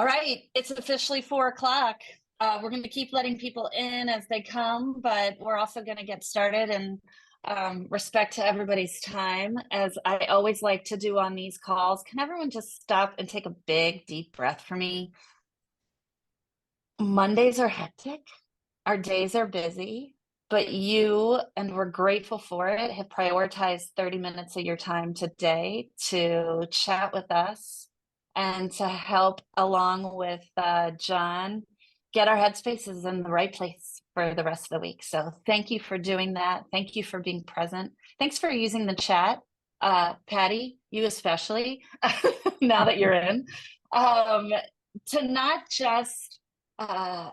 All right, it's officially 4 o'clock. We're going to keep letting people in as they come, but we're also going to get started and respect to everybody's time, as I always like to do on these calls. Can everyone just stop and take a big, deep breath for me? Mondays are hectic, our days are busy, but you, and we're grateful for it, have prioritized 30 minutes of your time today to chat with us and to help, along with John, get our headspaces in the right place for the rest of the week. So thank you for doing that. Thank you for being present. Thanks for using the chat. Patty, you especially, now that you're in, um, to not just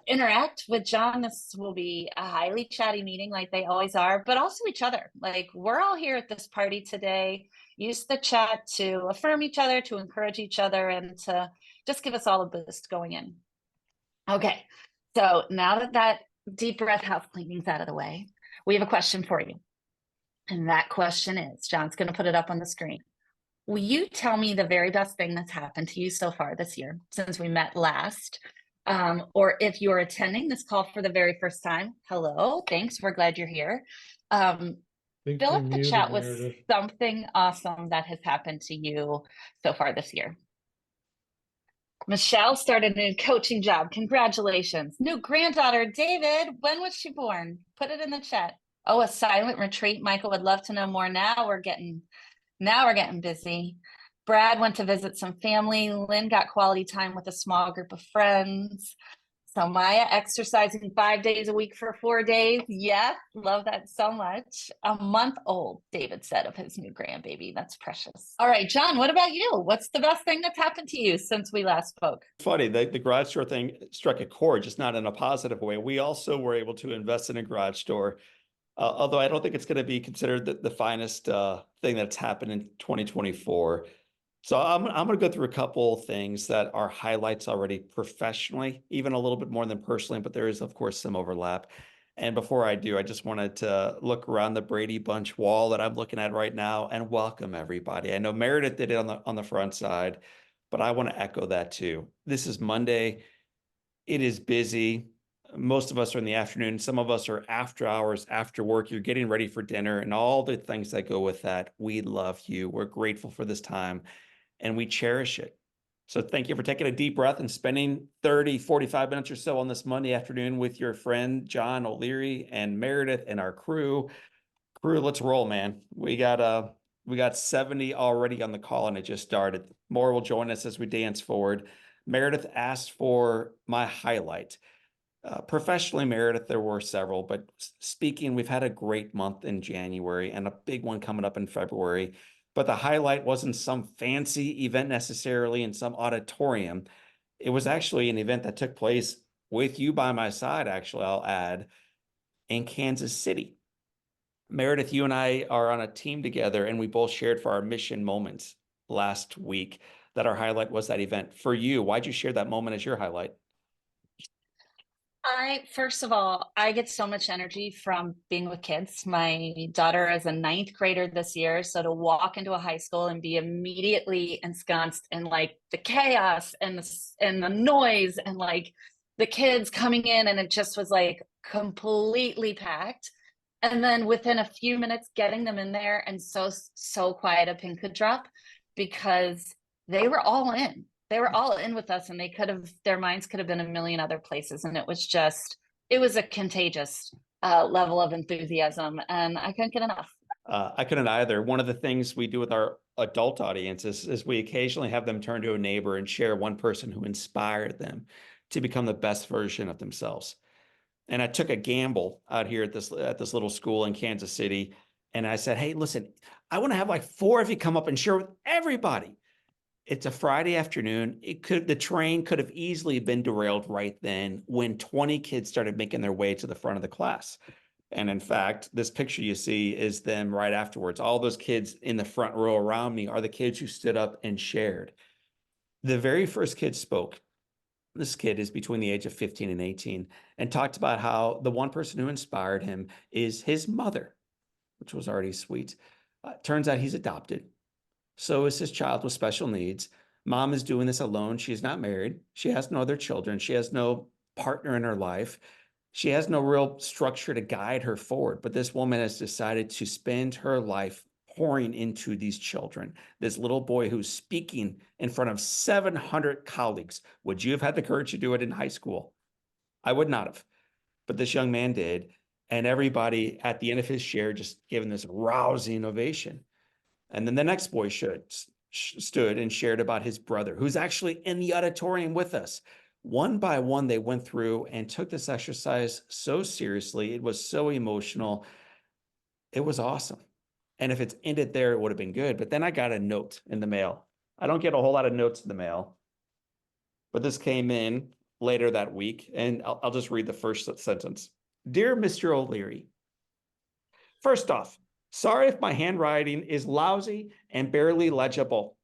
interact with John. This will be a highly chatty meeting like they always are, but also each other. Like, we're all here at this party today. Use the chat to affirm each other, to encourage each other, and to just give us all a boost going in. Okay, so now that that deep breath house cleaning's out of the way, we have a question for you. And that question is, John's going to put it up on the screen. Will you tell me the very best thing that's happened to you so far this year since we met last? Or if you're attending this call for the very first time, hello, thanks. We're glad you're here. Think Fill you're up the muted, chat with Meredith. something awesome that has happened to you so far this year. Michelle started a new coaching job. Congratulations. New granddaughter, David. When was she born? Put it in the chat. Oh, a silent retreat. Michael would love to know more. Now we're getting busy. Brad went to visit some family. Lynn got quality time with a small group of friends. So Maya exercising 5 days a week for 4 days. Yes, love that so much. A month old, David said of his new grandbaby. That's precious. All right, John, what about you? What's the best thing that's happened to you since we last spoke? Funny, the garage store thing struck a chord, just not in a positive way. We also were able to invest in a garage store, although I don't think it's going to be considered the finest thing that's happened in 2024. So I'm going to go through a couple things that are highlights already professionally, even a little bit more than personally, but there is, of course, some overlap. And before I do, I just wanted to look around the Brady Bunch wall that I'm looking at right now and welcome everybody. I know Meredith did it on the front side, but I want to echo that too. This is Monday. It is busy. Most of us are in the afternoon. Some of us are after hours, after work. You're getting ready for dinner and all the things that go with that. We love you. We're grateful for this time and we cherish it. So thank you for taking a deep breath and spending 30, 45 minutes or so on this Monday afternoon with your friend, John O'Leary and Meredith and our crew. Crew, let's roll, man. We got 70 already on the call and it just started. More will join us as we dance forward. Meredith asked for my highlight. Professionally, Meredith, there were several, but speaking, we've had a great month in January and a big one coming up in February. But the highlight wasn't some fancy event necessarily in some auditorium. It was actually an event that took place with you by my side, actually, I'll add, in Kansas City. Meredith, you and I are on a team together, and we both shared for our mission moments last week that our highlight was that event. For you, why'd you share that moment as your highlight? First of all, I get so much energy from being with kids. My daughter is a ninth grader this year. So to walk into a high school and be immediately ensconced in like the chaos and the noise and like the kids coming in, and it just was like completely packed. And then within a few minutes, getting them in there and so quiet a pin could drop because they were all in. They were all in with us, and their minds could have been a million other places. And it was a contagious level of enthusiasm, and I couldn't get enough. I couldn't either. One of the things we do with our adult audiences is we occasionally have them turn to a neighbor and share one person who inspired them to become the best version of themselves. And I took a gamble out here at this little school in Kansas City. And I said, hey, listen, I want to have like 4 of you come up and share with everybody. It's a Friday afternoon. The train could have easily been derailed right then when 20 kids started making their way to the front of the class. And in fact, this picture you see is them right afterwards. All those kids in the front row around me are the kids who stood up and shared. The very first kid spoke. This kid is between the age of 15 and 18 and talked about how the one person who inspired him is his mother, which was already sweet. Turns out he's adopted. So is his child with special needs. Mom is doing this alone. She is not married. She has no other children. She has no partner in her life. She has no real structure to guide her forward. But this woman has decided to spend her life pouring into these children. This little boy who's speaking in front of 700 colleagues. Would you have had the courage to do it in high school? I would not have. But this young man did. And everybody at the end of his share just gave him this rousing ovation. And then the next boy stood and shared about his brother, who's actually in the auditorium with us. One by one, they went through and took this exercise so seriously. It was so emotional. It was awesome. And if it's ended there, it would have been good. But then I got a note in the mail. I don't get a whole lot of notes in the mail, but this came in later that week, and I'll just read the first sentence. Dear Mr. O'Leary, first off, sorry if my handwriting is lousy and barely legible.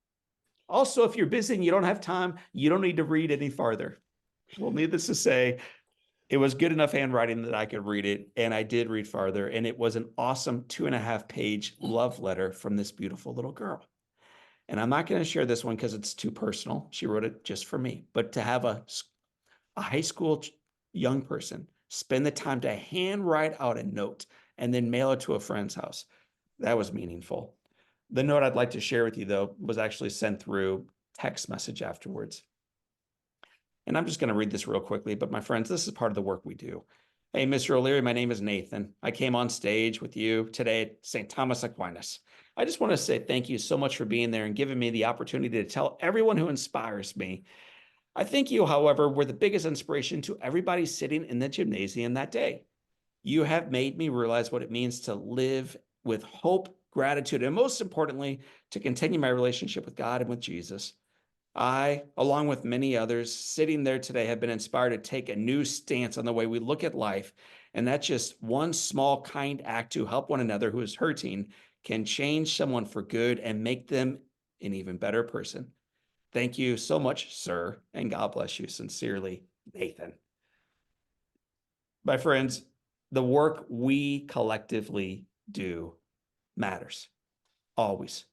Also, if you're busy and you don't have time, you don't need to read any farther. Well, needless to say, it was good enough handwriting that I could read it, and I did read farther, and it was an awesome 2.5-page love letter from this beautiful little girl. And I'm not going to share this one because it's too personal. She wrote it just for me. But to have a high school young person spend the time to handwrite out a note and then mail it to a friend's house, that was meaningful. The note I'd like to share with you, though, was actually sent through text message afterwards. And I'm just going to read this real quickly, but my friends, this is part of the work we do. Hey, Mr. O'Leary, my name is Nathan. I came on stage with you today at St. Thomas Aquinas. I just want to say thank you so much for being there and giving me the opportunity to tell everyone who inspires me. I think you, however, were the biggest inspiration to everybody sitting in the gymnasium that day. You have made me realize what it means to live with hope, gratitude, and most importantly, to continue my relationship with God and with Jesus. I, along with many others sitting there today, have been inspired to take a new stance on the way we look at life. And that's just one small kind act to help one another who is hurting can change someone for good and make them an even better person. Thank you so much, sir, and God bless you. Sincerely, Nathan. My friends, the work we collectively do matters, always.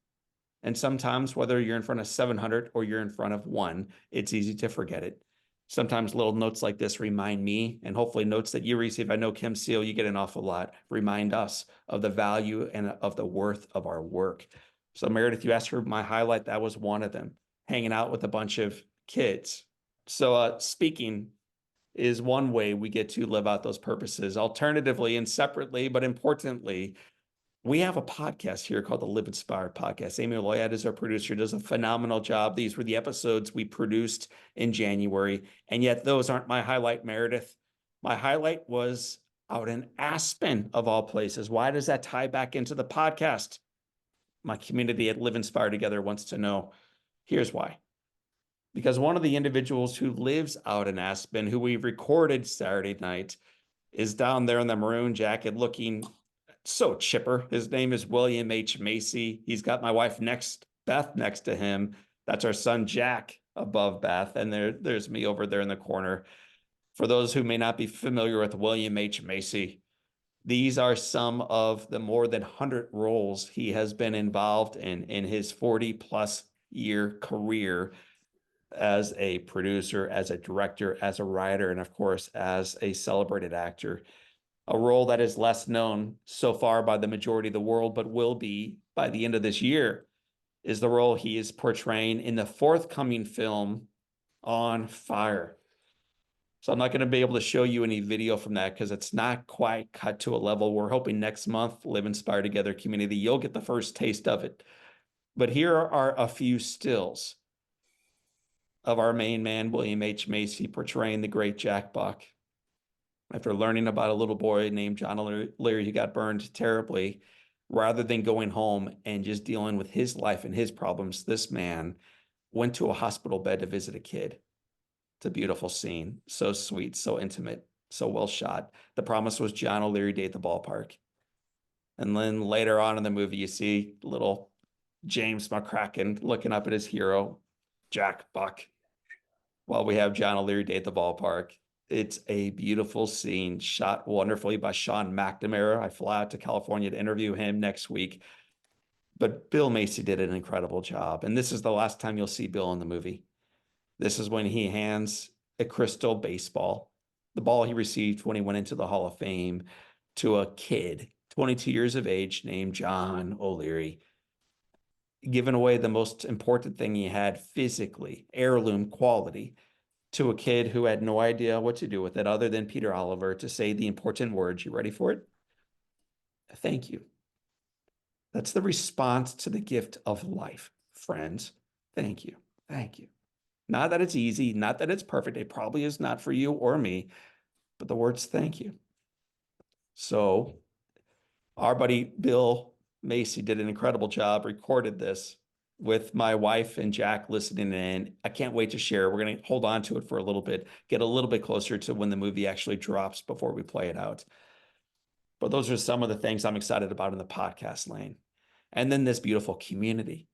And sometimes, whether you're in front of 700 or you're in front of one, it's easy to forget it. Sometimes little notes like this remind me, and hopefully notes that you receive. I know, Kim Seal, you get an awful lot, remind us of the value and of the worth of our work. So Meredith, you asked for my highlight. That was one of them, hanging out with a bunch of kids. So speaking is one way we get to live out those purposes. Alternatively and separately, but importantly, we have a podcast here called the Live Inspired Podcast. Amy Loyat is our producer, does a phenomenal job. These were the episodes we produced in January, and yet those aren't my highlight, Meredith. My highlight was out in Aspen, of all places. Why does that tie back into the podcast? My community at Live Inspired Together wants to know. Here's why. Because one of the individuals who lives out in Aspen, who we recorded Saturday night, is down there in the maroon jacket looking so chipper. His name is William H. Macy. He's got my wife Beth next to him. That's our son Jack above Beth. And there's me over there in the corner. For those who may not be familiar with William H. Macy, these are some of the more than 100 roles he has been involved in his 40+ year career as a producer, as a director, as a writer, and of course, as a celebrated actor. A role that is less known so far by the majority of the world, but will be by the end of this year, is the role he is portraying in the forthcoming film On Fire. So I'm not going to be able to show you any video from that because it's not quite cut to a level. We're hoping next month, Live Inspired Together community, you'll get the first taste of it. But here are a few stills of our main man, William H. Macy, portraying the great Jack Buck. After learning about a little boy named John O'Leary who got burned terribly, rather than going home and just dealing with his life and his problems, this man went to a hospital bed to visit a kid. It's a beautiful scene. So sweet, so intimate, so well shot. The promise was John O'Leary Day at the ballpark. And then later on in the movie, you see little James McCracken looking up at his hero, Jack Buck, while we have John O'Leary Day at the ballpark. It's a beautiful scene shot wonderfully by Sean McNamara. I fly out to California to interview him next week. But Bill Macy did an incredible job. And this is the last time you'll see Bill in the movie. This is when he hands a crystal baseball, the ball he received when he went into the Hall of Fame, to a kid, 22 years of age, named John O'Leary, giving away the most important thing he had physically, heirloom quality, to a kid who had no idea what to do with it other than Peter Oliver to say the important words. You ready for it? Thank you. That's the response to the gift of life, friends. Thank you. Thank you. Not that it's easy, not that it's perfect. It probably is not for you or me, but the words thank you. So our buddy Bill Macy did an incredible job, recorded this with my wife and Jack listening in. I can't wait to share. We're going to hold on to it for a little bit, get a little bit closer to when the movie actually drops before we play it out. But those are some of the things I'm excited about in the podcast lane. And then this beautiful community.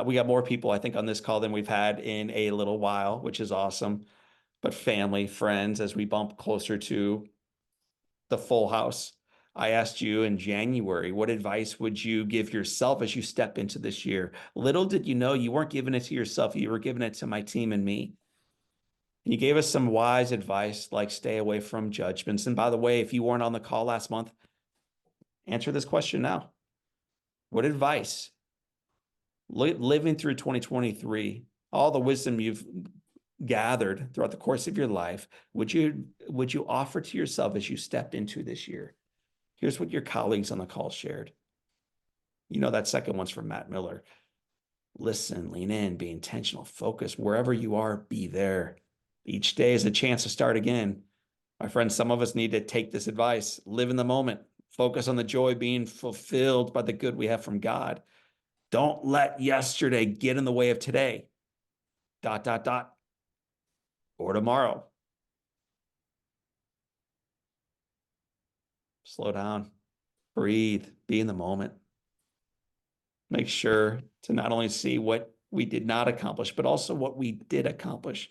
We got more people, I think, on this call than we've had in a little while, which is awesome. But family, friends, as we bump closer to the full house. I asked you in January, what advice would you give yourself as you step into this year? Little did you know you weren't giving it to yourself, you were giving it to my team and me. And you gave us some wise advice, like stay away from judgments. And by the way, if you weren't on the call last month, answer this question now. What advice, living through 2023, all the wisdom you've gathered throughout the course of your life, would you offer to yourself as you stepped into this year? Here's what your colleagues on the call shared. You know, that second one's from Matt Miller. Listen, lean in, be intentional, focus. Wherever you are, be there. Each day is a chance to start again. My friends, some of us need to take this advice. Live in the moment. Focus on the joy being fulfilled by the good we have from God. Don't let yesterday get in the way of today. ... or tomorrow. Slow down, breathe, be in the moment. Make sure to not only see what we did not accomplish, but also what we did accomplish.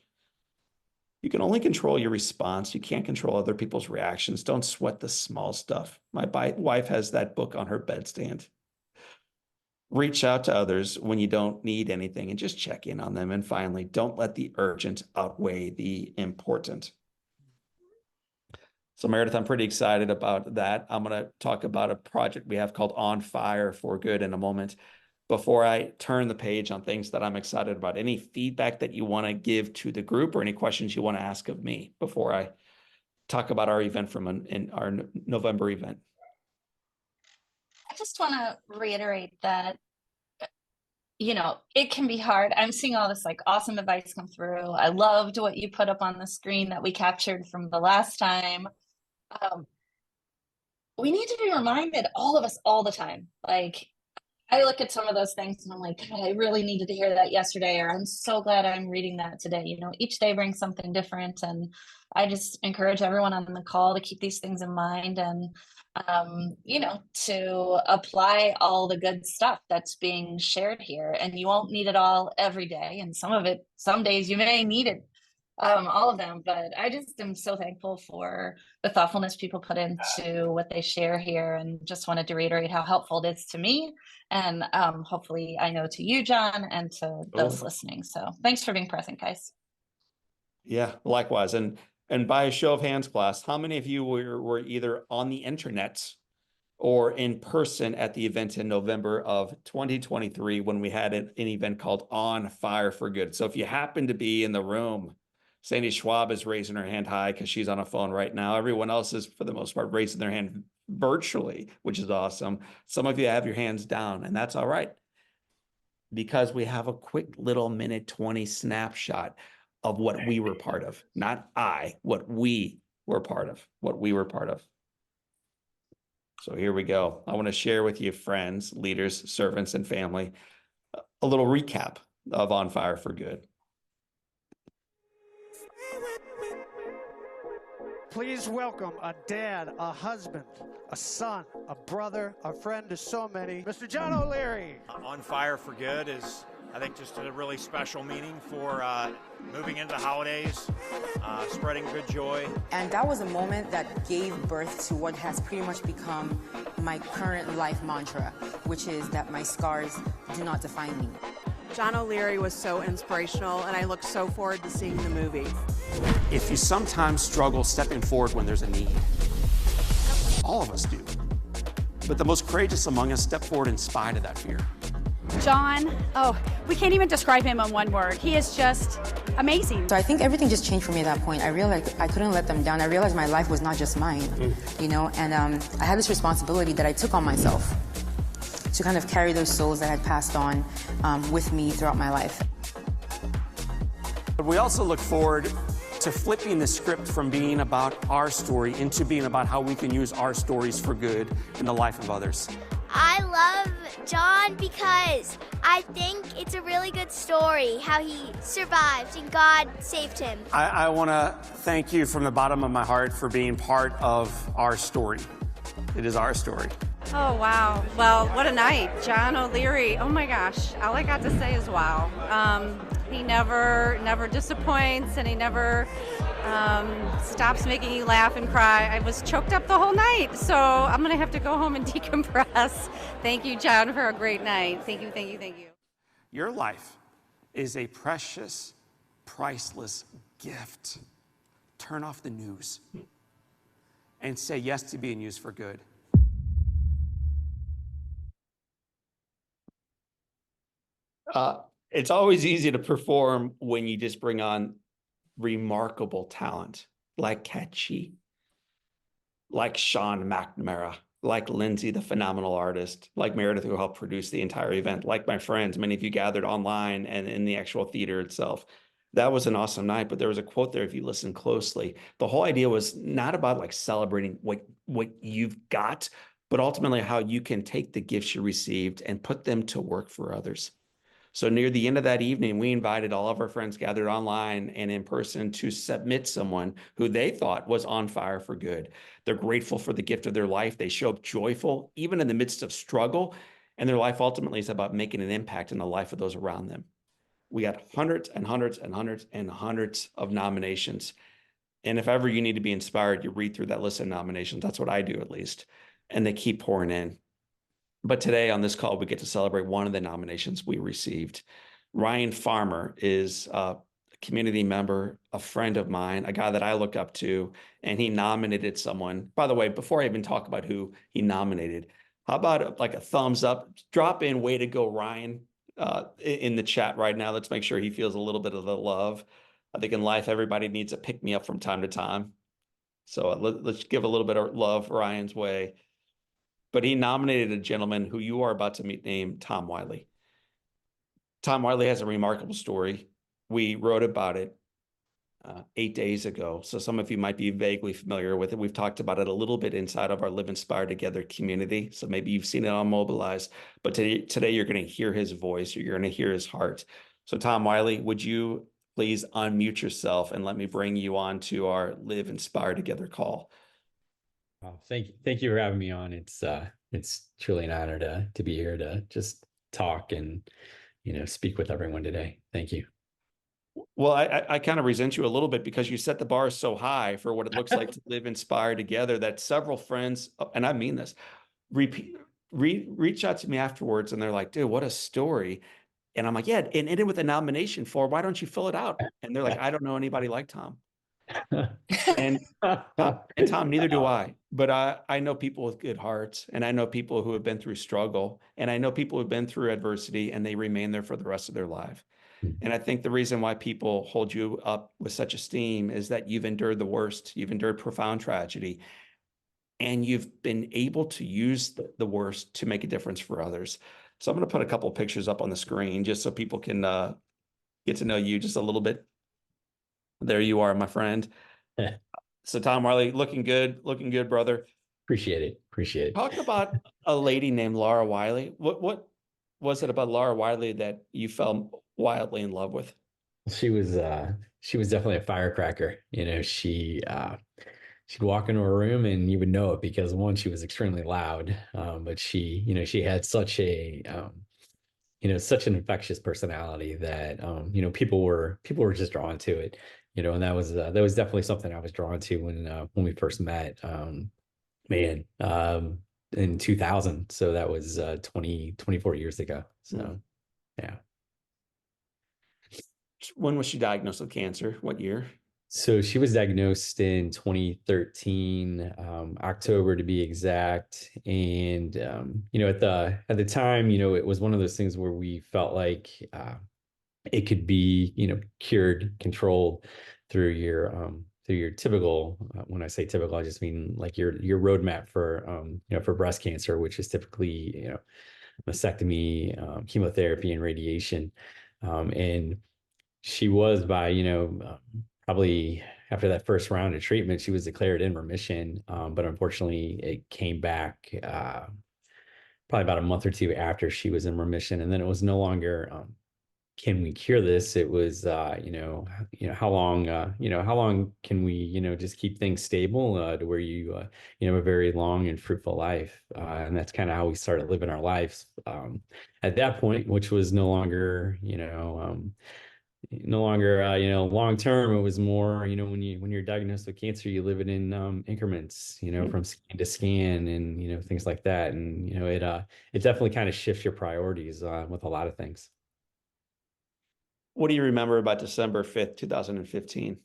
You can only control your response. You can't control other people's reactions. Don't sweat the small stuff. My wife has that book on her bedstand. Reach out to others when you don't need anything and just check in on them. And finally, don't let the urgent outweigh the important. So Meredith, I'm pretty excited about that. I'm going to talk about a project we have called On Fire for Good in a moment. Before I turn the page on things that I'm excited about, any feedback that you want to give to the group or any questions you want to ask of me before I talk about our event in our November event? I just want to reiterate that, you know, it can be hard. I'm seeing all this like awesome advice come through. I loved what you put up on the screen that we captured from the last time. We need to be reminded, all of us, all the time. Like, I look at some of those things and I'm like, God, I really needed to hear that yesterday, or I'm so glad I'm reading that today. You know, each day brings something different. And I just encourage everyone on the call to keep these things in mind and, you know, to apply all the good stuff that's being shared here. And you won't need it all every day. And some of it, some days you may need it, all of them. But I just am so thankful for the thoughtfulness people put into what they share here, and just wanted to reiterate how helpful it is to me. And hopefully I know to you, John, and to those listening. So thanks for being present, guys. Yeah, likewise. And by a show of hands, class, how many of you were either on the internet or in person at the event in November of 2023 when we had an event called On Fire for Good? So if you happen to be in the room, Sandy Schwab is raising her hand high because she's on a phone right now. Everyone else is, for the most part, raising their hand virtually, which is awesome. Some of you have your hands down, and that's all right, because we have a quick little minute 20 snapshot of what we were part of. Not I, what we were part of, what we were part of. So here we go. I want to share with you, friends, leaders, servants, and family, a little recap of On Fire for Good. Please welcome a dad, a husband, a son, a brother, a friend to so many, Mr. John O'Leary. On Fire for Good is I think just a really special meaning for moving into the holidays, spreading good joy. And that was a moment that gave birth to what has pretty much become my current life mantra, which is that my scars do not define me. John O'Leary was so inspirational, and I look so forward to seeing the movie. If you sometimes struggle stepping forward when there's a need, all of us do. But the most courageous among us step forward in spite of that fear. John, oh, we can't even describe him in one word. He is just amazing. So I think everything just changed for me at that point. I realized I couldn't let them down. I realized my life was not just mine, you know, and I had this responsibility that I took on myself to kind of carry those souls that had passed on with me throughout my life. But we also look forward to flipping the script from being about our story into being about how we can use our stories for good in the life of others. I love John because I think it's a really good story, how he survived and God saved him. I want to thank you from the bottom of my heart for being part of our story. It is our story. Oh, wow. Well, what a night. John O'Leary. Oh, my gosh. All I got to say is wow. He never disappoints, and he never stops making you laugh and cry. I was choked up the whole night, so I'm going to have to go home and decompress. Thank you, John, for a great night. Thank you, thank you, thank you. Your life is a precious, priceless gift. Turn off the news and say yes to being used for good. It's always easy to perform when you just bring on remarkable talent like Catchy, like Sean McNamara, like Lindsay, the phenomenal artist, like Meredith, who helped produce the entire event, like my friends, many of you gathered online and in the actual theater itself. That was an awesome night, but there was a quote there, if you listen closely. The whole idea was not about like celebrating what you've got, but ultimately how you can take the gifts you received and put them to work for others. So near the end of that evening, we invited all of our friends gathered online and in person to submit someone who they thought was on fire for good. They're grateful for the gift of their life. They show up joyful, even in the midst of struggle. And their life ultimately is about making an impact in the life of those around them. We got hundreds and hundreds and hundreds and hundreds of nominations. And if ever you need to be inspired, you read through that list of nominations. That's what I do, at least. And they keep pouring in. But today on this call, we get to celebrate one of the nominations we received. Ryan Farmer is a community member, a friend of mine, a guy that I look up to, and he nominated someone. By the way, before I even talk about who he nominated, how about like a thumbs up? Drop in, way to go, Ryan, in the chat right now. Let's make sure he feels a little bit of the love. I think in life, everybody needs a pick me up from time to time. So let's give a little bit of love Ryan's way. But he nominated a gentleman who you are about to meet named Tom Wiley. Tom Wiley has a remarkable story. We wrote about it 8 days ago. So some of you might be vaguely familiar with it. We've talked about it a little bit inside of our Live Inspired Together community. So maybe you've seen it on Mobilize, but today you're going to hear his voice, or you're going to hear his heart. So Tom Wiley, would you please unmute yourself and let me bring you on to our Live Inspired Together call. Well, thank you for having me on. It's truly an honor to be here to just talk and, speak with everyone today. Thank you. Well, I kind of resent you a little bit because you set the bar so high for what it looks like to live inspired together that several friends, and I mean this, reach out to me afterwards and they're like, dude, what a story. And I'm like, yeah, and ended with a nomination for, why don't you fill it out? And they're like, I don't know anybody like Tom. and Tom, neither do I, but I know people with good hearts, and I know people who have been through struggle, and I know people who've been through adversity and they remain there for the rest of their life. And I think the reason why people hold you up with such esteem is that you've endured the worst, you've endured profound tragedy, and you've been able to use the worst to make a difference for others. So I'm going to put a couple of pictures up on the screen just so people can get to know you just a little bit. There you are, my friend. So Tom Wiley, looking good, brother. Appreciate it. Talk about a lady named Laura Wiley. What was it about Laura Wiley that you fell wildly in love with? She was definitely a firecracker. She'd walk into a room and you would know it because one, she was extremely loud, but she had such a such an infectious personality that, people were just drawn to it, and that was definitely something I was drawn to when we first met, man, in 2000. So that was 24 years ago. So, yeah. When was she diagnosed with cancer? What year? So she was diagnosed in 2013, October to be exact. And at the time, it was one of those things where we felt like it could be, cured, controlled through your typical. When I say typical, I just mean like your roadmap for breast cancer, which is typically mastectomy, chemotherapy, and radiation. And she was by probably after that first round of treatment, she was declared in remission. But unfortunately, it came back probably about a month or two after she was in remission. And then it was no longer, can we cure this? It was, how long can we, just keep things stable to where you have a very long and fruitful life. And that's kind of how we started living our lives at that point, which was no longer, long term. It was more, when you're diagnosed with cancer, you live it in increments, from scan to scan, and things like that. And it definitely kind of shifts your priorities with a lot of things. What do you remember about December 5th, 2015?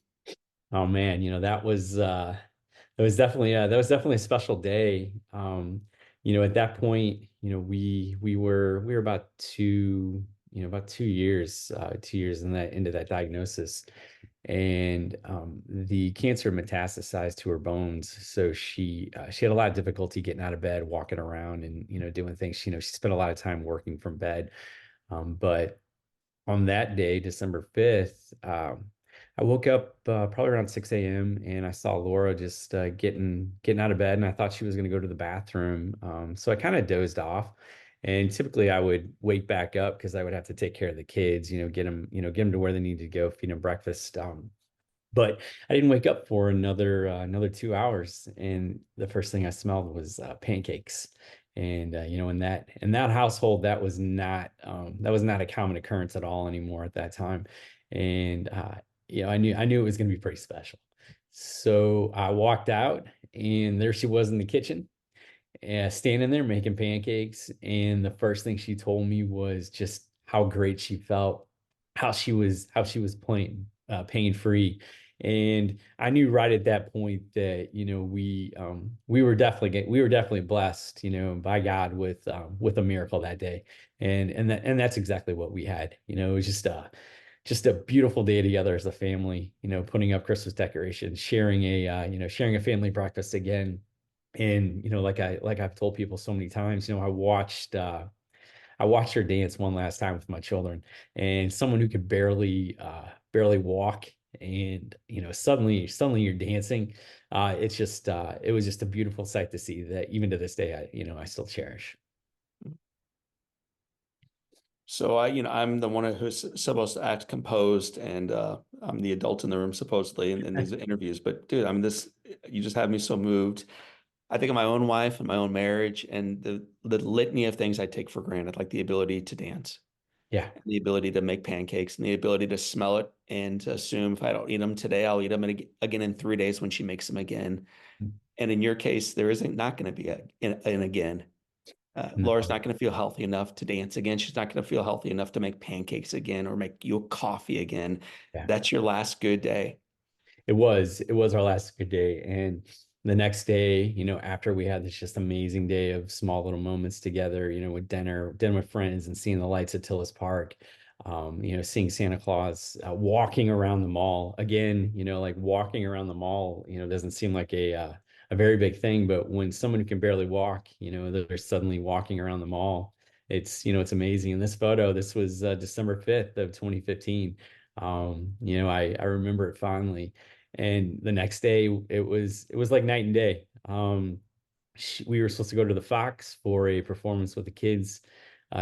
Oh man, that was definitely a special day. At that point, we were about 2 years into that diagnosis, and the cancer metastasized to her bones. So she had a lot of difficulty getting out of bed, walking around, and doing things. She spent a lot of time working from bed. But on that day, December 5th, I woke up probably around 6 a.m. and I saw Laura just getting out of bed, and I thought she was going to go to the bathroom. So I kind of dozed off. And typically I would wake back up because I would have to take care of the kids, get them to where they needed to go, feed them breakfast. But I didn't wake up for another 2 hours, and the first thing I smelled was pancakes. And in that household, that was not a common occurrence at all anymore at that time. And I knew it was going to be pretty special. So I walked out, and there she was in the kitchen, standing there making pancakes. And the first thing she told me was just how great she felt, how she was pain free. And I knew right at that point that we were definitely blessed, by God with a miracle that day. And that's exactly what we had. It was just a beautiful day together as a family, putting up Christmas decorations, sharing a family breakfast again. And like I've told people so many times, I watched her dance one last time with my children, and someone who could barely walk, and suddenly you're dancing. It was just a beautiful sight to see, that even to this day I still cherish. So I'm the one who's supposed to act composed, and I'm the adult in the room supposedly in these interviews. But dude, you just have me so moved. I think of my own wife and my own marriage, and the litany of things I take for granted, like the ability to dance, the ability to make pancakes, and the ability to smell it and to assume if I don't eat them today, I'll eat them again in 3 days when she makes them again. And in your case, there isn't not going to be an again. Laura's not going to feel healthy enough to dance again. She's not going to feel healthy enough to make pancakes again or make you a coffee again. Yeah. That's your last good day. It was our last good day. And the next day, after we had this just amazing day of small little moments together, with dinner with friends and seeing the lights at Tillis Park, seeing Santa Claus, walking around the mall again, like walking around the mall, doesn't seem like a very big thing, but when someone who can barely walk, they're suddenly walking around the mall, it's amazing. In this photo, this was December 5th of 2015. I remember it fondly. And the next day, it was like night and day. We were supposed to go to the Fox for a performance with the kids.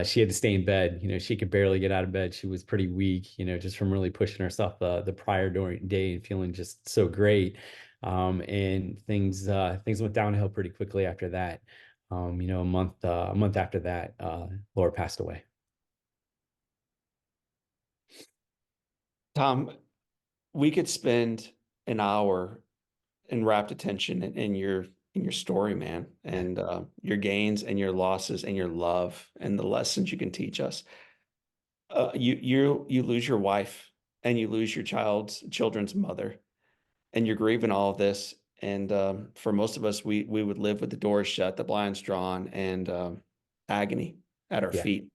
She had to stay in bed. She could barely get out of bed. She was pretty weak, just from really pushing herself the prior day and feeling just so great. And things went downhill pretty quickly after that. A month after that, Laura passed away. Tom, we could spend an hour in rapt attention in your story, man, and your gains and your losses and your love and the lessons you can teach us. You lose your wife and you lose your children's mother, and you're grieving all of this. And for most of us, we would live with the doors shut, the blinds drawn, and agony at our Yeah. feet.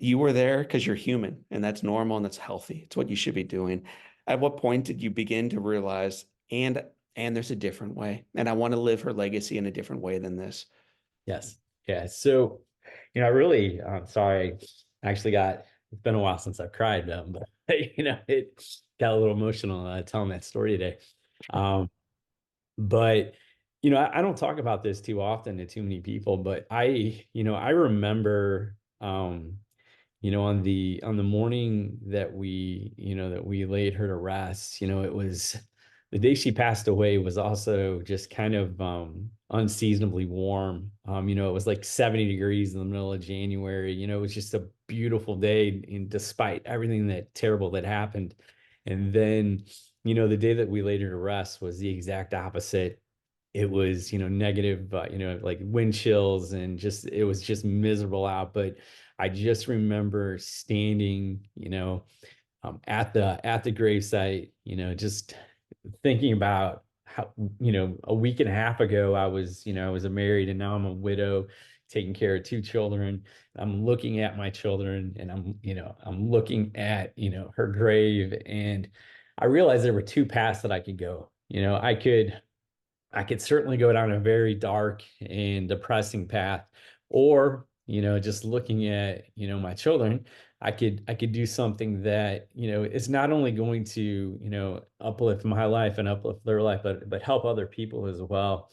You were there because you're human, and that's normal and that's healthy. It's what you should be doing. At what point did you begin to realize, and there's a different way, and I want to live her legacy in a different way than this? Yes. Yeah. So, I really, sorry, I actually it's been a while since I've cried, but, it got a little emotional telling that story today. But, I don't talk about this too often to too many people, but I remember, on the morning that we laid her to rest, it was the day she passed away was also just kind of unseasonably warm. It was like 70 degrees in the middle of January. It was just a beautiful day, and despite everything that terrible that happened. And then, the day that we laid her to rest was the exact opposite. It was, negative, like wind chills, and it was just miserable out. But I just remember standing, at the gravesite, just thinking about how, a week and a half ago I was married, and now I'm a widow taking care of two children. I'm looking at my children, and I'm looking at, her grave, and I realized there were two paths that I could go. I could certainly go down a very dark and depressing path, or, just looking at, my children, I could do something that, is not only going to, uplift my life and uplift their life, but help other people as well.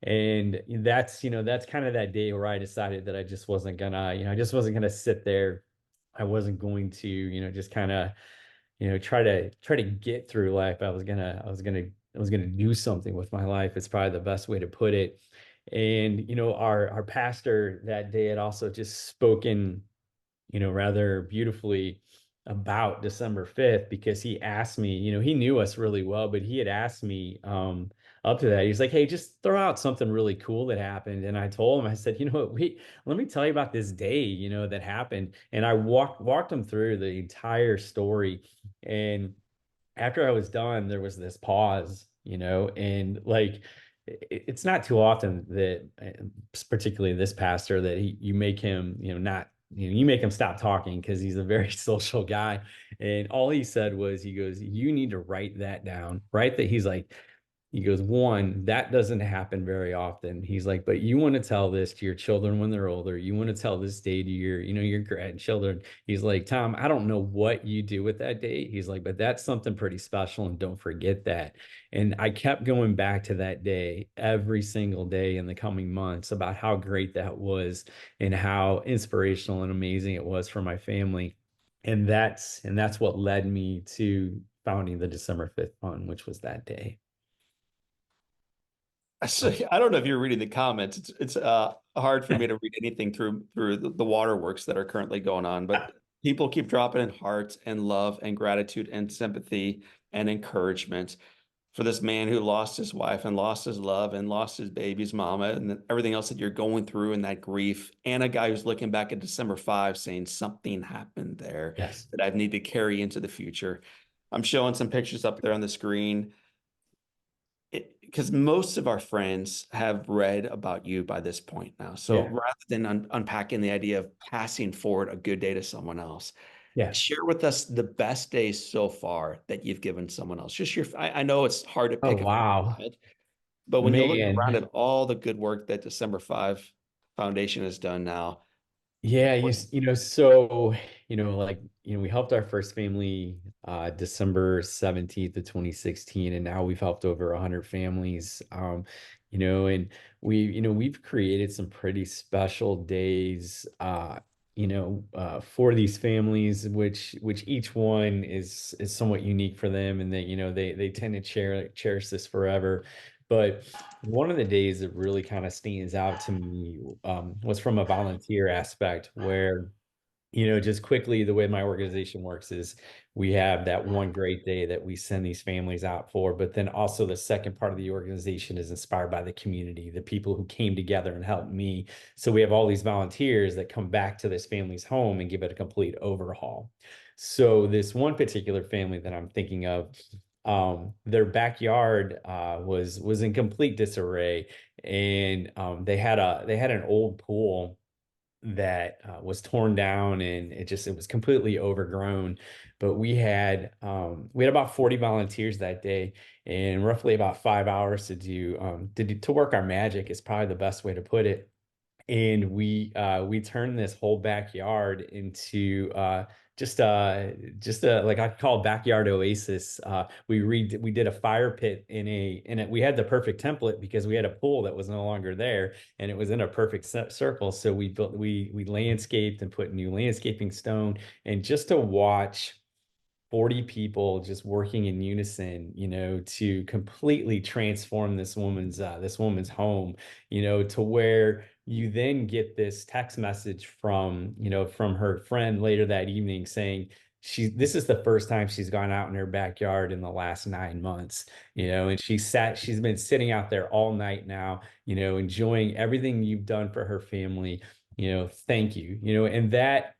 And that's kind of that day where I decided that I just wasn't gonna, I just wasn't gonna sit there. I wasn't going to, just kind of, try to get through life. I was gonna do something with my life. It's probably the best way to put it. And our pastor that day had also just spoken, rather beautifully about December 5th, because he asked me, he knew us really well, but he had asked me up to that. He's like, "Hey, just throw out something really cool that happened." And I told him, I said, wait, let me tell you about this day, that happened. And I walked him through the entire story. And after I was done, there was this pause, and like, it's not too often that, particularly this pastor, that you make him, not, you make him stop talking, because he's a very social guy. And all he said was, he goes, "You need to write that down." Right. That he's like, he goes, "One, that doesn't happen very often." He's like, "But you want to tell this to your children when they're older. You want to tell this day to your grandchildren." He's like, "Tom, I don't know what you do with that day." He's like, "But that's something pretty special, and don't forget that." And I kept going back to that day every single day in the coming months about how great that was, and how inspirational and amazing it was for my family. And that's what led me to founding the December 5th Fund, which was that day. So, I don't know if you're reading the comments. It's hard for me to read anything through the waterworks that are currently going on, but people keep dropping in hearts and love and gratitude and sympathy and encouragement for this man who lost his wife and lost his love and lost his baby's mama, and everything else that you're going through, and that grief, and a guy who's looking back at December 5 saying something happened there. Yes. That I need to carry into the future. I'm showing some pictures up there on the screen, because most of our friends have read about you by this point now. So Yeah. rather than unpacking the idea of passing forward a good day to someone else, Yeah. share with us the best days so far that you've given someone else. Just I know it's hard to Oh, pick, wow. but when you look Man. around at all the good work that December 5 Foundation has done now. Yeah, so, like, we helped our first family December 17th of 2016, and now we've helped over 100 families. And we've created some pretty special days, for these families, which each one is somewhat unique for them, and that, they tend to cherish this forever. But one of the days that really kind of stands out to me was from a volunteer aspect, where just quickly, the way my organization works is we have that one great day that we send these families out for, but then also the second part of the organization is inspired by the community, the people who came together and helped me. So we have all these volunteers that come back to this family's home and give it a complete overhaul. So this one particular family that I'm thinking of, their backyard was in complete disarray, and they had an old pool that was torn down, and it was completely overgrown. But we had about 40 volunteers that day, and roughly about 5 hours to work our magic is probably the best way to put it. And we turned this whole backyard into just a like I call backyard oasis. We did a fire pit we had the perfect template because we had a pool that was no longer there, and it was in a perfect circle. So we landscaped and put new landscaping stone, and just to watch 40 people just working in unison, to completely transform this woman's home, to where you then get this text message from her friend later that evening saying this is the first time she's gone out in her backyard in the last 9 months, and she's been sitting out there all night now, enjoying everything you've done for her family. Thank you. And that,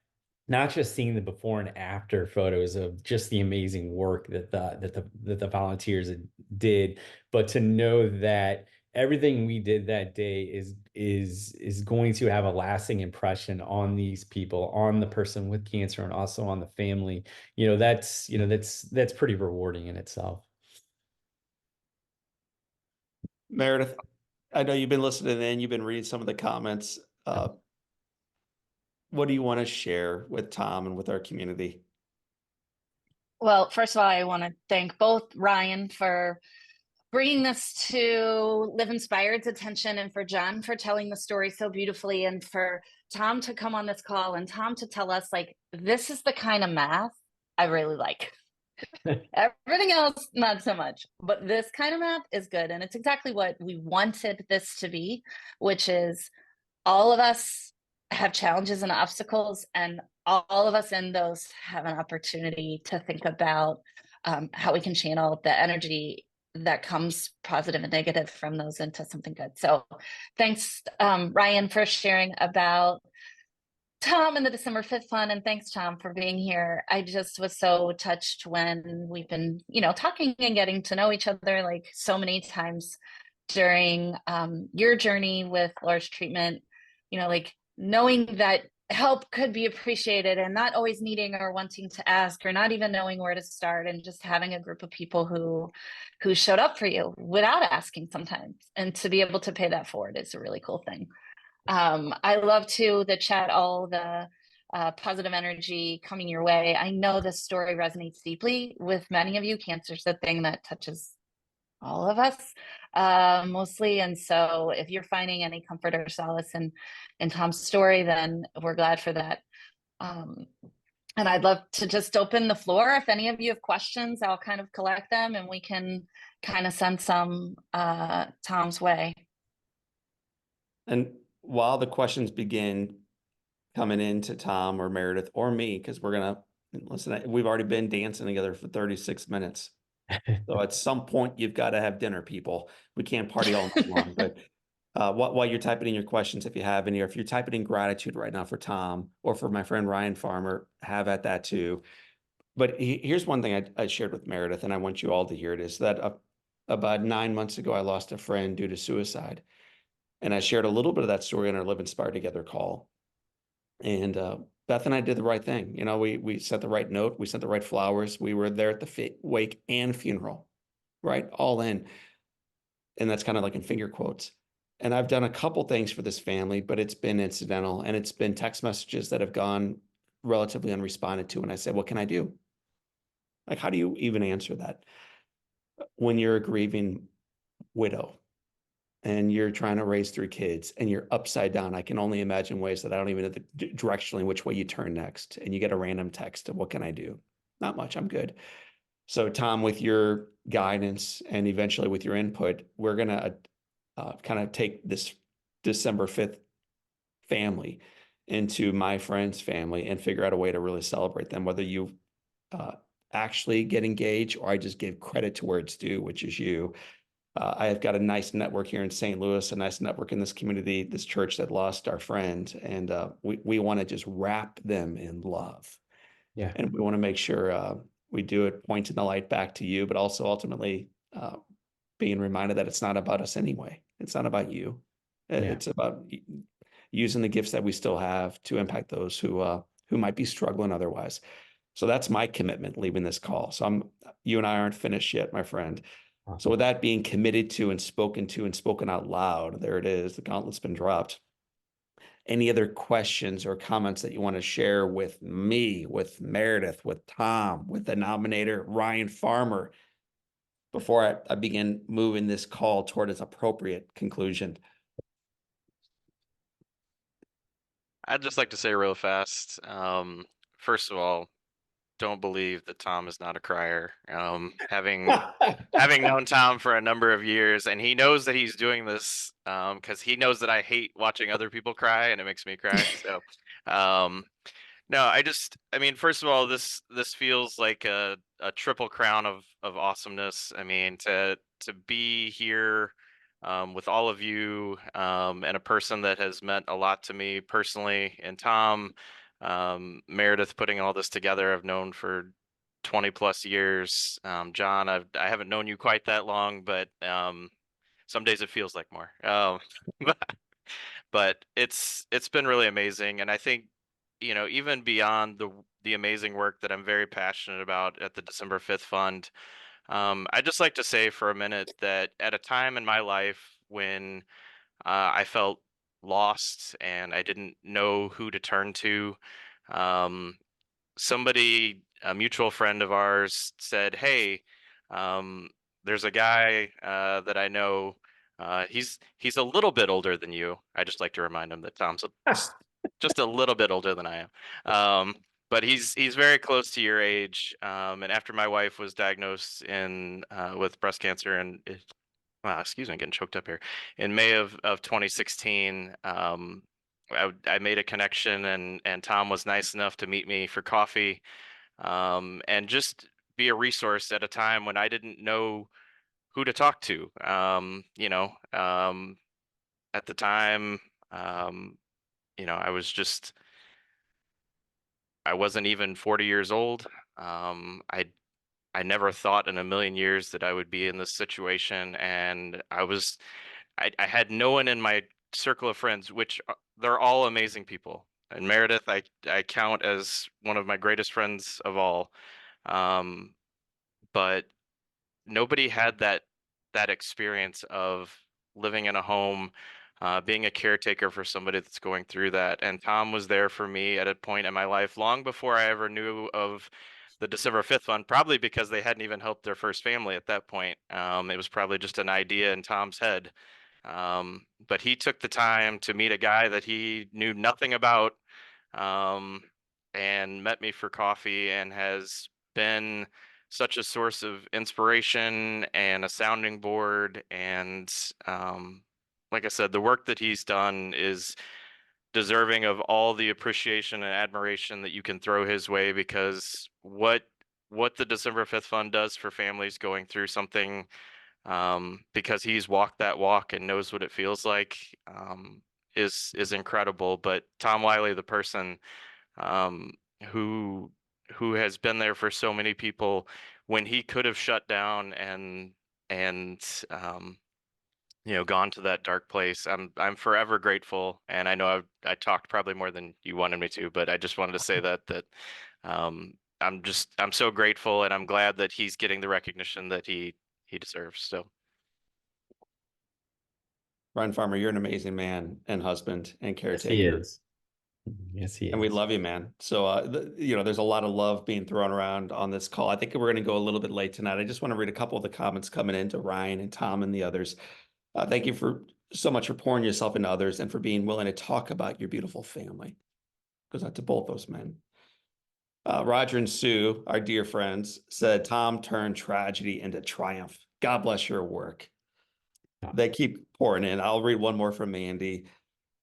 not just seeing the before and after photos of just the amazing work that the volunteers did, but to know that everything we did that day is going to have a lasting impression on these people, on the person with cancer, and also on the family. That's pretty rewarding in itself. Meredith, I know you've been listening in, you've been reading some of the comments. What do you want to share with Tom and with our community? Well, first of all, I want to thank both Ryan for bringing this to Live Inspired's attention, and for John for telling the story so beautifully, and for Tom to come on this call, and Tom to tell us, like, this is the kind of math I really like. Everything else, not so much, but this kind of math is good. And it's exactly what we wanted this to be, which is all of us have challenges and obstacles, and all of us in those have an opportunity to think about how we can channel the energy that comes positive and negative from those into something good. So thanks, Ryan, for sharing about Tom and the December 5th fun. And thanks, Tom, for being here. I just was so touched when we've been, talking and getting to know each other, like so many times during your journey with Laura's treatment, like knowing that help could be appreciated, and not always needing or wanting to ask, or not even knowing where to start, and just having a group of people who showed up for you without asking sometimes, and to be able to pay that forward is a really cool thing. I love too the chat, all the positive energy coming your way. I know this story resonates deeply with many of you. Cancer's the thing that touches all of us mostly, and so if you're finding any comfort or solace in Tom's story, then we're glad for that. And I'd love to just open the floor. If any of you have questions, I'll kind of collect them, and we can kind of send some Tom's way. And while the questions begin coming in to Tom or Meredith or me, because we're gonna listen, we've already been dancing together for 36 minutes. So at some point, you've got to have dinner, people. We can't party all night long. But while you're typing in your questions, if you have any, or if you're typing in gratitude right now for Tom or for my friend Ryan Farmer, have at that too. But here's one thing I shared with Meredith, and I want you all to hear it, is that about 9 months ago, I lost a friend due to suicide. And I shared a little bit of that story on our Live Inspired Together call. And Beth and I did the right thing. We sent the right note. We sent the right flowers. We were there at the wake and funeral, right? All in. And that's kind of like in finger quotes. And I've done a couple things for this family, but it's been incidental. And it's been text messages that have gone relatively unresponded to. And I said, what can I do? Like, how do you even answer that when you're a grieving widow and you're trying to raise 3 kids and you're upside down? I can only imagine ways that I don't even know directionally which way you turn next. And you get a random text of what can I do? Not much, I'm good. So Tom, with your guidance and eventually with your input, we're going to kind of take this December 5th family into my friend's family and figure out a way to really celebrate them, whether you actually get engaged or I just give credit to where it's due, which is you. I have got a nice network here in St. Louis, a nice network in this community, this church that lost our friend. And we want to just wrap them in love. Yeah. And we want to make sure we do it pointing the light back to you, but also ultimately being reminded that it's not about us anyway. It's not about you. It's about using the gifts that we still have to impact those who might be struggling otherwise. So that's my commitment leaving this call. So you and I aren't finished yet, my friend. Awesome. So with that being committed to and spoken out loud, there it is. The gauntlet's been dropped. Any other questions or comments that you want to share with me, with Meredith, with Tom, with the nominator, Ryan Farmer, before I begin moving this call toward its appropriate conclusion? I'd just like to say real fast, first of all, don't believe that Tom is not a crier. Having known Tom for a number of years, and he knows that he's doing this because he knows that I hate watching other people cry, and it makes me cry. So, no, I mean, first of all, this feels like a triple crown of awesomeness. I mean, to be here with all of you and a person that has meant a lot to me personally, and Tom. Meredith putting all this together, I've known for 20 plus years. John, I haven't known you quite that long, but some days it feels like more. But it's been really amazing, and I think even beyond the amazing work that I'm very passionate about at the December 5th Fund, I'd just like to say for a minute that at a time in my life when I felt lost and I didn't know who to turn to. Somebody, a mutual friend of ours, said, "Hey, there's a guy that I know. He's a little bit older than you." I just like to remind him that Tom's just a little bit older than I am. But he's very close to your age. And after my wife was diagnosed with breast cancer and excuse me, I'm getting choked up here. In May of 2016, I made a connection, and Tom was nice enough to meet me for coffee, and just be a resource at a time when I didn't know who to talk to. At the time, I wasn't even 40 years old. I never thought in a million years that I would be in this situation, and I had no one in my circle of friends, which they're all amazing people. And Meredith, I count as one of my greatest friends of all. But nobody had that experience of living in a home, being a caretaker for somebody that's going through that. And Tom was there for me at a point in my life long before I ever knew of the December 5th Fund, probably because they hadn't even helped their first family at that point. It was probably just an idea in Tom's head. But he took the time to meet a guy that he knew nothing about, and met me for coffee, and has been such a source of inspiration and a sounding board. And like I said, the work that he's done is deserving of all the appreciation and admiration that you can throw his way, because what the December 5th Fund does for families going through something, because he's walked that walk and knows what it feels like, is incredible. But Tom Wiley, the person who has been there for so many people when he could have shut down and gone to that dark place. I'm forever grateful, and I know I talked probably more than you wanted me to, but I just wanted to say that I'm so grateful, and I'm glad that he's getting the recognition that he deserves. So, Ryan Farmer, you're an amazing man and husband and caretaker. Yes, he is. Yes, he is. And we love you, man. So, there's a lot of love being thrown around on this call. I think we're going to go a little bit late tonight. I just want to read a couple of the comments coming in to Ryan and Tom and the others. Thank you so much for pouring yourself into others and for being willing to talk about your beautiful family. Goes out to both those men. Roger and Sue, our dear friends, said Tom turned tragedy into triumph. God bless your work. They keep pouring in. I'll read one more from Mandy.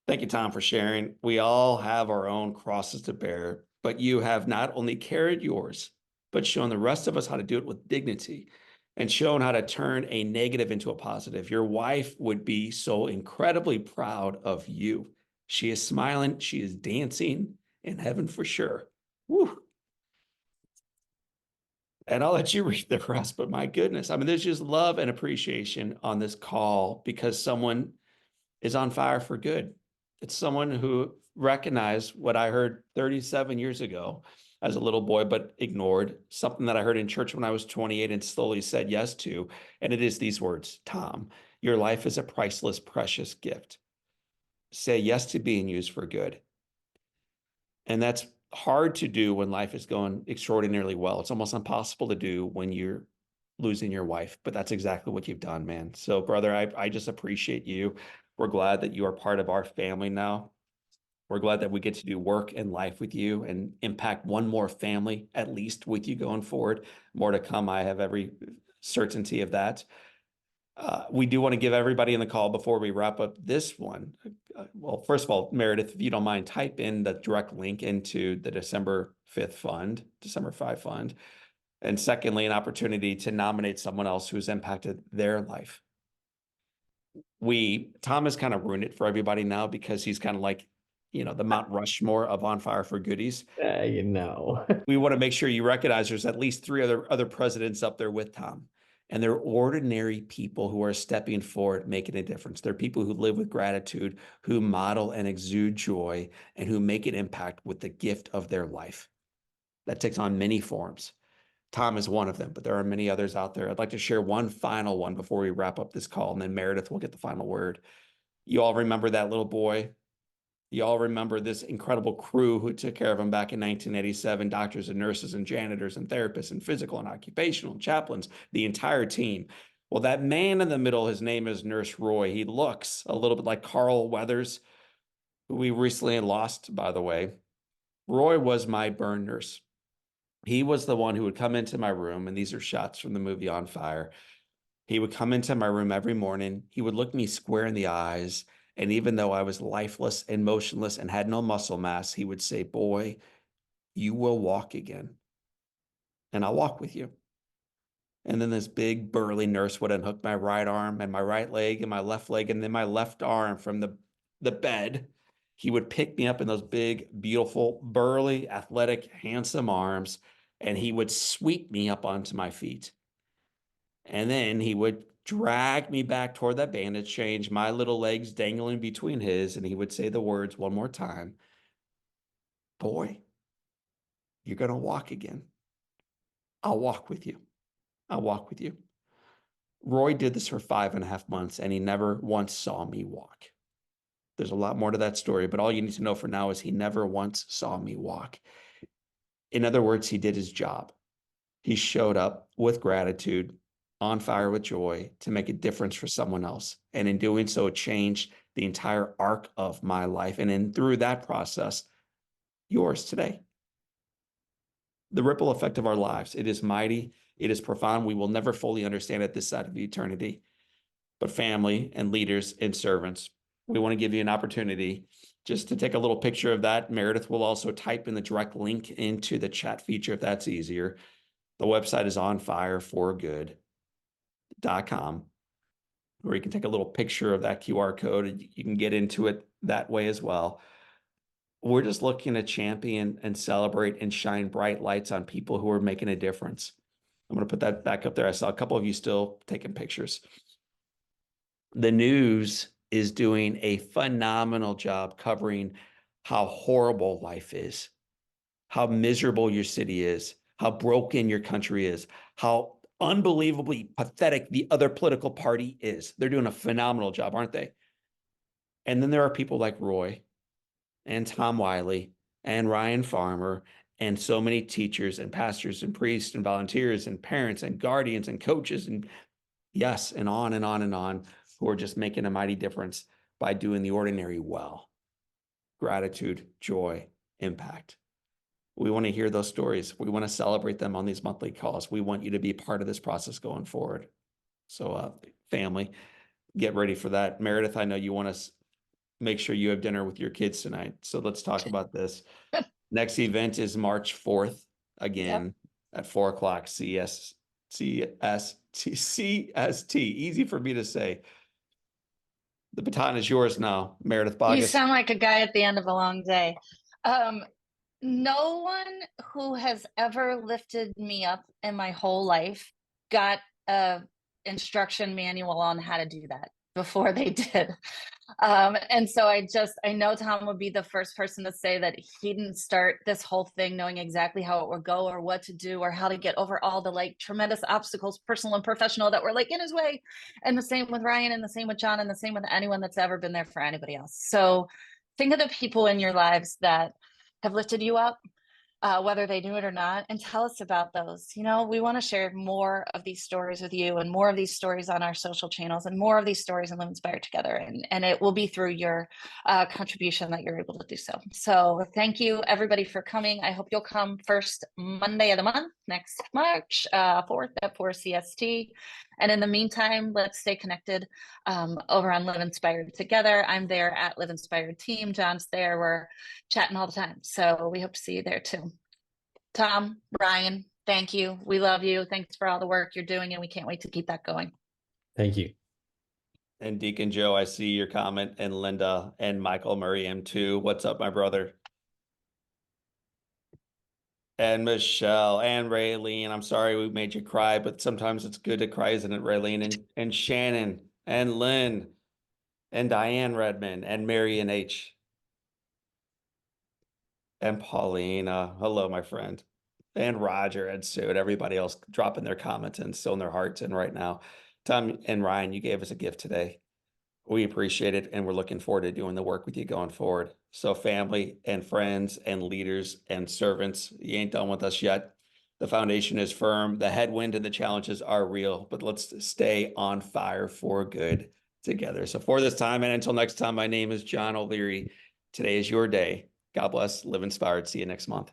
Thank you, Tom, for sharing. We all have our own crosses to bear, but you have not only carried yours, but shown the rest of us how to do it with dignity and shown how to turn a negative into a positive. Your wife would be so incredibly proud of you. She is smiling. She is dancing in heaven for sure. Woo. And I'll let you read the rest, but my goodness. I mean, there's just love and appreciation on this call because someone is on fire for good. It's someone who recognized what I heard 37 years ago as a little boy, but ignored something that I heard in church when I was 28 and slowly said yes to. And it is these words, Tom, your life is a priceless, precious gift. Say yes to being used for good. And that's hard to do when life is going extraordinarily well. It's almost impossible to do when you're losing your wife, but that's exactly what you've done, man. So brother, I just appreciate you. We're glad that you are part of our family now. We're glad that we get to do work and life with you and impact one more family, at least with you going forward. More to come. I have every certainty of that. We do want to give everybody in the call before we wrap up this one. Well, first of all, Meredith, if you don't mind, type in the direct link into the December 5th fund, December 5 fund. And secondly, an opportunity to nominate someone else who's impacted their life. Tom has kind of ruined it for everybody now because he's kind of like, you know, the Mount Rushmore of On Fire for Goodies. You know. We want to make sure you recognize there's at least 3 other presidents up there with Tom. And they're ordinary people who are stepping forward, making a difference. They're people who live with gratitude, who model and exude joy, and who make an impact with the gift of their life. That takes on many forms. Tom is one of them, but there are many others out there. I'd like to share one final one before we wrap up this call, and then Meredith will get the final word. You all remember that little boy? You all remember this incredible crew who took care of him back in 1987, doctors and nurses and janitors and therapists and physical and occupational and chaplains, the entire team. Well, that man in the middle, his name is Nurse Roy. He looks a little bit like Carl Weathers, who we recently lost, by the way. Roy was my burn nurse. He was the one who would come into my room, and these are shots from the movie On Fire. He would come into my room every morning. He would look me square in the eyes. And even though I was lifeless and motionless and had no muscle mass, he would say, boy, you will walk again. And I'll walk with you. And then this big burly nurse would unhook my right arm and my right leg and my left leg and then my left arm from the bed. He would pick me up in those big, beautiful, burly, athletic, handsome arms, and he would sweep me up onto my feet. And then he would drag me back toward that bandage change, my little legs dangling between his, and he would say the words one more time, boy, you're going to walk again. I'll walk with you. I'll walk with you. Roy did this for 5.5 months, and he never once saw me walk. There's a lot more to that story, but all you need to know for now is he never once saw me walk. In other words, he did his job. He showed up with gratitude, on fire with joy, to make a difference for someone else. And in doing so, it changed the entire arc of my life. And through that process, yours today. The ripple effect of our lives. It is mighty. It is profound. We will never fully understand it this side of eternity. But family and leaders and servants, we want to give you an opportunity just to take a little picture of that. Meredith will also type in the direct link into the chat feature if that's easier. The website is onfireforgood.com, where you can take a little picture of that QR code and you can get into it that way as well. We're just looking to champion and celebrate and shine bright lights on people who are making a difference. I'm going to put that back up there. I saw a couple of you still taking pictures. The news is doing a phenomenal job covering how horrible life is, how miserable your city is, how broken your country is, how unbelievably pathetic the other political party is. They're doing a phenomenal job, aren't they? And then there are people like Roy and Tom Wiley and Ryan Farmer and so many teachers and pastors and priests and volunteers and parents and guardians and coaches and yes, and on and on and on, who are just making a mighty difference by doing the ordinary well. Gratitude, joy, impact. We want to hear those stories. We want to celebrate them on these monthly calls. We want you to be part of this process going forward. So family, get ready for that. Meredith, I know you want to make sure you have dinner with your kids tonight. So let's talk about this. Next event is March 4th, again, at 4 o'clock CST. Easy for me to say. The baton is yours now, Meredith You Bogus. sound like a guy at the end of a long day. No one who has ever lifted me up in my whole life got a instruction manual on how to do that before they did. And so I know Tom would be the first person to say that he didn't start this whole thing knowing exactly how it would go or what to do or how to get over all the like tremendous obstacles, personal and professional, that were like in his way. And the same with Ryan, and the same with John, and the same with anyone that's ever been there for anybody else. So think of the people in your lives that have lifted you up, whether they knew it or not, and tell us about those. You know, we want to share more of these stories with you, and more of these stories on our social channels, and more of these stories in Live Inspired Together. And it will be through your contribution that you're able to do so. So thank you everybody for coming. I hope you'll come first Monday of the month, next March 4th at 4 CST. And in the meantime, let's stay connected over on Live Inspired Together. I'm there at Live Inspired Team. John's there. We're chatting all the time. So we hope to see you there too. Tom, Ryan, thank you. We love you. Thanks for all the work you're doing, and we can't wait to keep that going. Thank you. And Deacon Joe, I see your comment, and Linda and Michael Murray too. What's up, my brother? And Michelle and Raylene. I'm sorry we made you cry, but sometimes it's good to cry, isn't it, Raylene? And Shannon and Lynn and Diane Redmond and Marion H. And Paulina. Hello, my friend. And Roger and Sue and everybody else dropping their comments and still in their hearts in right now. Tom and Ryan, you gave us a gift today. We appreciate it, and we're looking forward to doing the work with you going forward. So family and friends and leaders and servants, you ain't done with us yet. The foundation is firm. The headwind and the challenges are real, but let's stay on fire for good together. So for this time and until next time, my name is John O'Leary. Today is your day. God bless. Live inspired. See you next month.